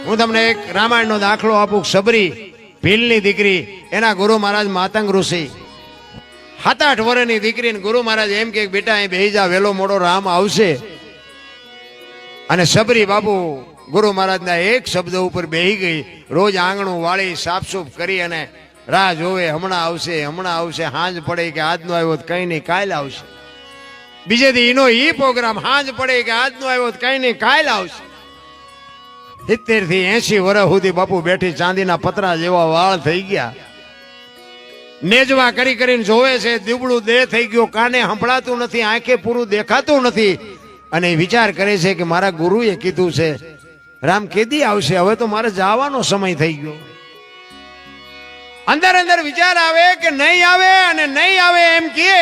હું તમને એક રામાયણનો દાખલો આપું. સબરી ભીલની દીકરી, એના ગુરુ મહારાજ માતંગ ઋષિ, 7-8 વર્ષની દીકરીને ગુરુ મહારાજ એમ કે બેટા અહીં બેહી જા, વેલો મોડો રામ આવશે. અને સબરી બાપુ ગુરુ મહારાજના એક શબ્દ ઉપર બેહી ગઈ. રોજ આંગણું વાળી સાફસૂફ કરી અને રાહ જોવે, હમણાં આવશે હમણાં આવશે. હાંજ પડે કે આજનો આવ્યો તો કઈ નહીં કાલ આવશે. બીજે દી એનો ઈ પ્રોગ્રામ, હાંજ પડે કે આજનો આવ્યો તો કઈ નહીં કાલ આવશે. 70 થી 80 વર્ષ સુધી બાપુ બેઠી, ચાંદીના પતરા જેવા વાળ થઈ ગયા. નેજવા કરી કરીને જોવે છે, દીવડું દેહ થઈ ગયો, કાને સંભળાતું નથી, આંખે પૂરું દેખાતું નથી. અને વિચાર કરે છે કે મારા ગુરુએ કીધું છે રામ કેદી આવશે, હવે તો મારે જવાનો સમય થઈ ગયો. અંદર અંદર વિચાર આવે કે નહીં આવે, અને નહીં આવે એમ કહે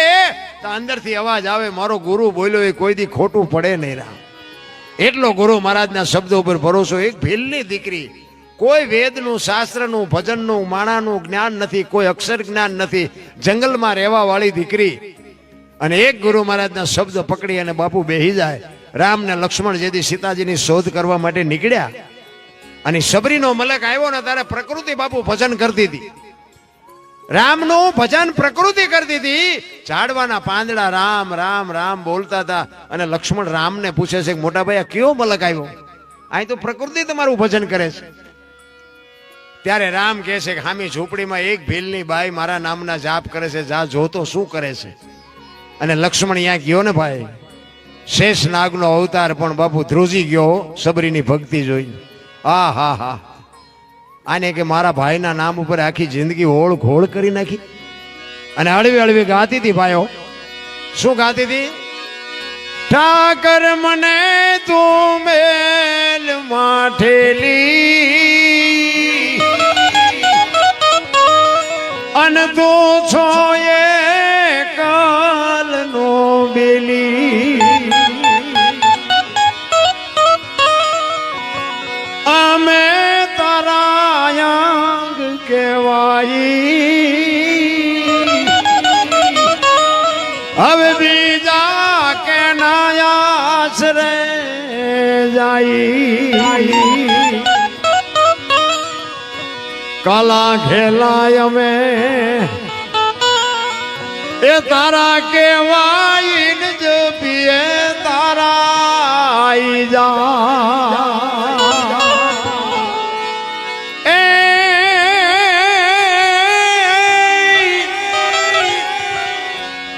તો અંદરથી અવાજ આવે, મારો ગુરુ બોલ્યો એ કોઈ દી ખોટું પડે નહીં રામ. એટલો ગુરુ મહારાજના શબ્દો ઉપર ભરોસો. એક ભીલની દીકરી, કોઈ વેદનું, શાસ્ત્રનું, ભજનનું, માણાનું જ્ઞાન નથી, કોઈ અક્ષર જ્ઞાન નથી, જંગલમાં રહેવા વાળી દીકરી. અને એક ગુરુ મહારાજના શબ્દ પકડી અને બાપુ બેહી જાય. રામ ને લક્ષ્મણ જેથી સીતાજીની શોધ કરવા માટે નીકળ્યા, અને સબરીનો મલક આવ્યો ને ત્યારે પ્રકૃતિ બાપુ ભજન કરતી હતી. રામનું ભજન પ્રકૃતિ કરતી હતી. ઝાડવાના પાંદડા રામ રામ રામ બોલતા હતા. અને લક્ષ્મણ રામને પૂછે છે કે મોટા ભાઈ આ કયો મલક આવ્યો, અહીં તો પ્રકૃતિ તમારું ભજન કરે છે. ત્યારે રામ કહે છે કે હામી ઝૂંપડીમાં એક ભીલની બાઈ મારા નામના જાપ કરે છે, જા જોતો શું કરે છે. અને લક્ષ્મણ અહીંયા ગયો ને ભાઈ, શેષ નાગનો અવતાર પણ બાપુ ધ્રુજી ગયો સબરીની ભક્તિ જોઈ. હા હા હા, આને કે મારા ભાઈના નામ ઉપર આખી જિંદગી હોળ ઘોળ કરી નાખી. અને હળવી હળવી ગાતી હતી ભાઈઓ. શું ગાતી હતી? ઠાકર મને તું મેલ માઠેલી, અન તું છો એ કાલનો બેલી, અમે તારા અંગ કહેવાઈ, હવે બીજા કે નાયાશ્રે જાય. કાલા ઘેલાય અમે એ તારા કેવાય જ પીએ તારા જા. એ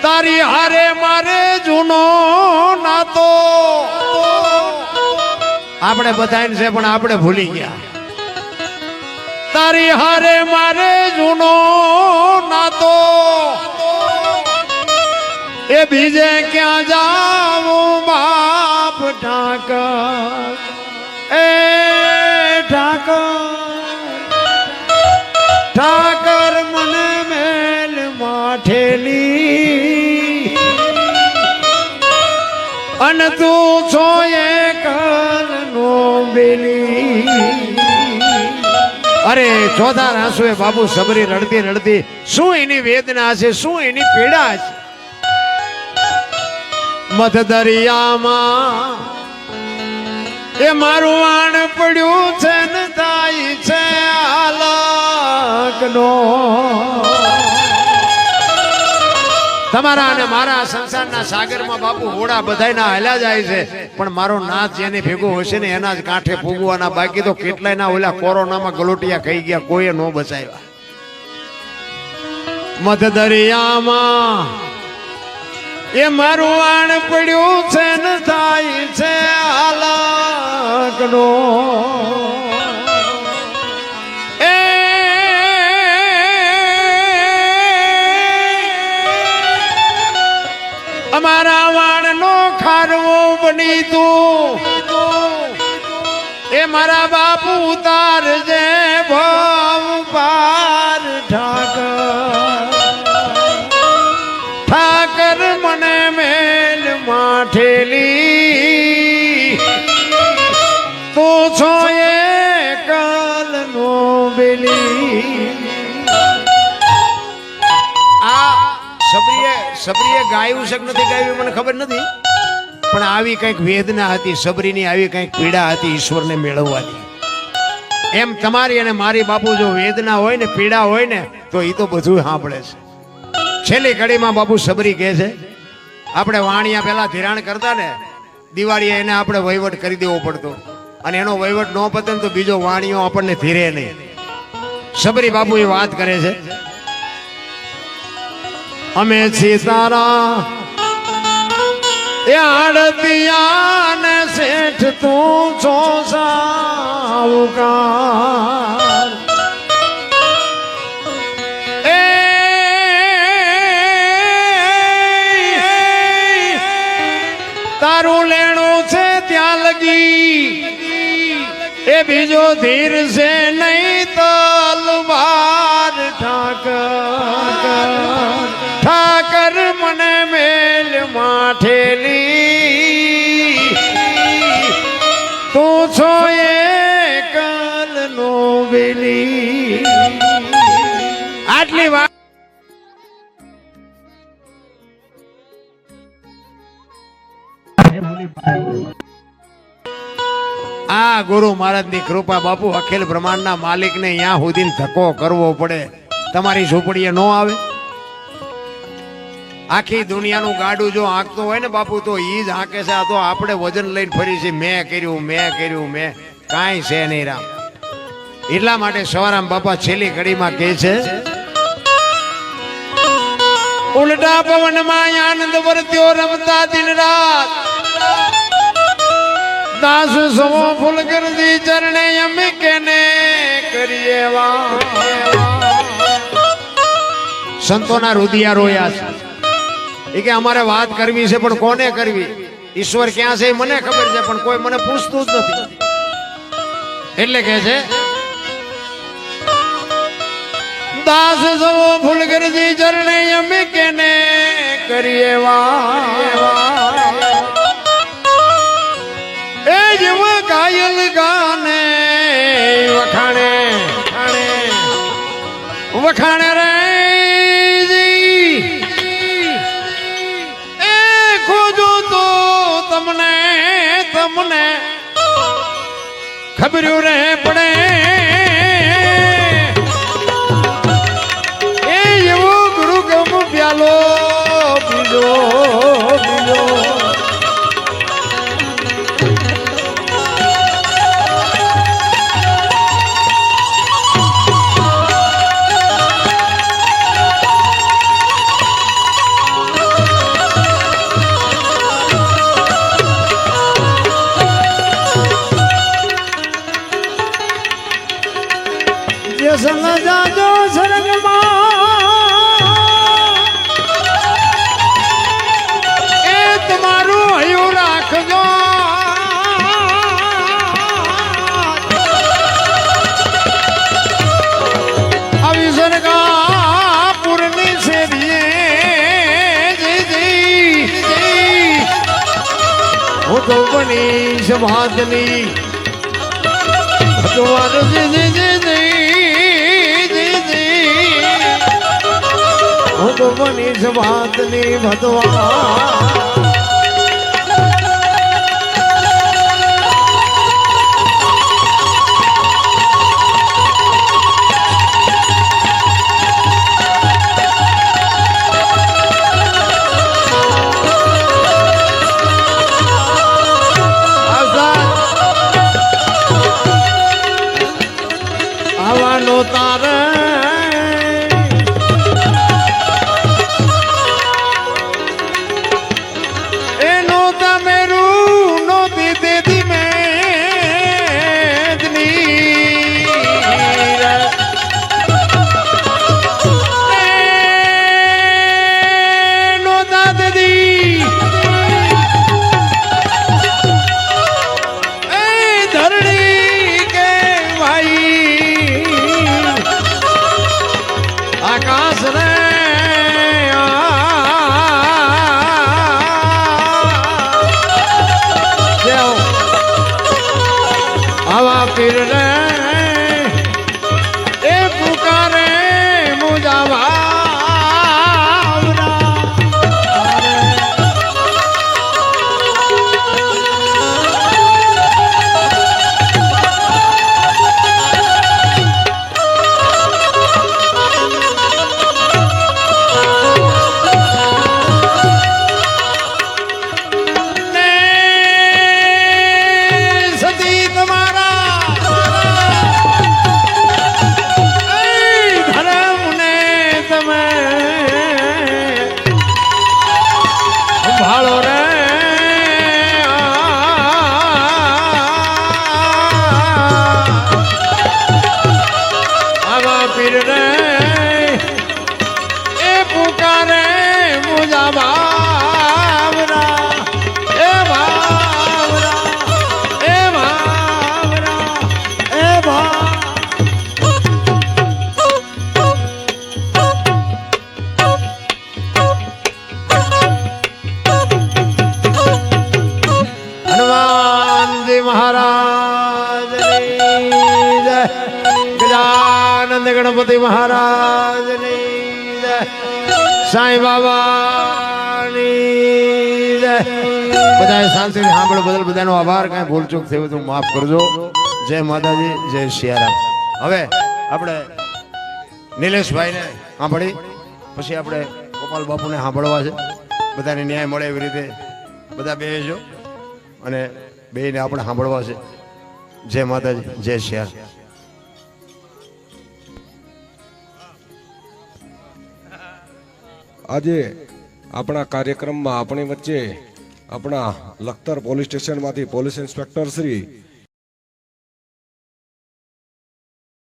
તારી હારે મારે જૂનો નાતો, આપણે બધાને છે પણ આપણે ભૂલી ગયા. તારી હારે મારે જૂનો નાતો, એ બીજે ક્યાં જાવું બાપ ઠાકર, એ ઠાકર ઠાકર મને મેલ માઠેલી, અને તું છો એ કાલનો બેલી. અરે ચોથા આંસુએ બાબુ સબરી રડતી રડતી, શું એની વેદના છે, શું એની પીડા છે. મધ દરિયામાં એ મારું વાણ પડ્યું છે ને થાય છે આલકનો. તમારા અને મારા સંસારના સાગરમાં બાપુ હોડા બધાયના હાલ્યા જાય છે, પણ મારો નાથ જેને ભેગો હશે ને એના જ કાંઠે પૂગવાના. બાકી તો કેટલાયના ઓલા કોરોનામાં ગલોટિયા ખાઈ ગયા, કોઈએ ન બચાવ્યા. મધ દરિયામાં એ મારું વાણ પડ્યું છે ને થાય છે હાલકનો. એ અમારા વાણનો ખારવો બની તું, એ મારા બાપુ ઉતારજે ભાવ પાર ઠાકર. ઠાકર મને મેલ માઠેલી, તું છો એ કાલનો બેલી. આ સબરીએ ગાયું છે કે નથી ગાયું મને ખબર નથી, પણ આવી કંઈક વેદના હતી સબરીની, આવી કંઈક પીડા હતી ઈશ્વરને મેળવવાની. એમ તમારી અને મારી બાપુ જો વેદના હોય ને પીડા હોય ને તો એ તો બધું સાંભળે છે. છેલ્લી ઘડીમાં બાપુ સબરી કહે છે આપણે વાણિયા પેલા ધિરાણ કરતા ને દિવાળીએ એને આપણે વહીવટ કરી દેવો પડતો અને એનો વહીવટ ન પતે ને તો બીજો વાણિયો આપણને ધીરે નહીં. સબરી બાપુ એ વાત કરે છે અમે સીતારા એ આડતિયા ને શેઠ તું છો સાવકાર એ તારું લેણું છે ત્યાં લગી એ બીજો ધીર છે નહીં તલવાર ઠાકર મને મેલ માઠેલી તું છો એ કાલ નો વેલી. આટલી વાત આ ગુરુ મહારાજ ની કૃપા બાપુ અખિલ બ્રહ્માંડ ના માલિક ને અહીંયા સુધી ધક્કો કરવો પડે તમારી ઝૂંપડીએ ન આવે. આખી દુનિયાનું ગાડું જો હાંકતો હોય ને બાપુ તો ઈ જ હાંકે છે. આ તો આપણે વજન લઈને ફરી છે મેં કર્યું મેં કાંઈ છે નહીં રામ. એટલા માટે સવારામ બાપા છેલ્લી ઘડીમાં કહે છે ઉલટા પવનમાં આનંદ વર્ત્યો રમતા દિન રાત દાસ સવો ફૂલ કરદી ચરણે અમે કેને કરીએ સંતોના રુદિયા રોયા છે એ કે અમારે વાત કરવી છે પણ કોને કરવી? ઈશ્વર ક્યાં છે મને ખબર છે પણ કોઈ મને પૂછતું જ નથી. એટલે કે છે દાસ સવો ફૂલ કરદી ચરણે અમે કેને કરીએ એ જીવ કાયલ ગાને વખાણે રે એ ખોજો તો તમને ખબર્યું રહે પડે એ એવો ગુરુ ગમ પ્યાલો પીજો સંગ જાજો સરગમાં એ તમારું હયું રાખજો આવી સરગા પૂરની શેરીએ હું તો બની સમાજની ભગવાન હું તો બની સમાજની ભગવાન આવવાનો તારે એનો તમેરું નોતી દેતી મેદની નો દાદી એ ધરણી કે ભાઈ આકાશ રે આવા પીર રે એ પુકારે મુજાવા ગજાનંદ ગણપતિ મહારાજની જય, સાંઈ બાબાની જય. બધાએ શાંતિથી સાંભળો બદલ બધાનો આભાર. કાંઈ ભૂલચૂક થયું તો માફ કરજો. જય માતાજી, જય સિયારામ. હવે આપણે નિલેશભાઈને સાંભળી પછી આપણે ગોપાલ બાપુને સાંભળવા છે. બધાને ન્યાય મળે એવી રીતે બધા બેસજો અને બેને આપણે સાંભળવા છે. જય માતાજી, જય સિયારામ. આજે આપણા કાર્યક્રમમાં આપણી વચ્ચે આપણા લખતર પોલીસ સ્ટેશનમાંથી પોલીસ ઇન્સ્પેક્ટર શ્રી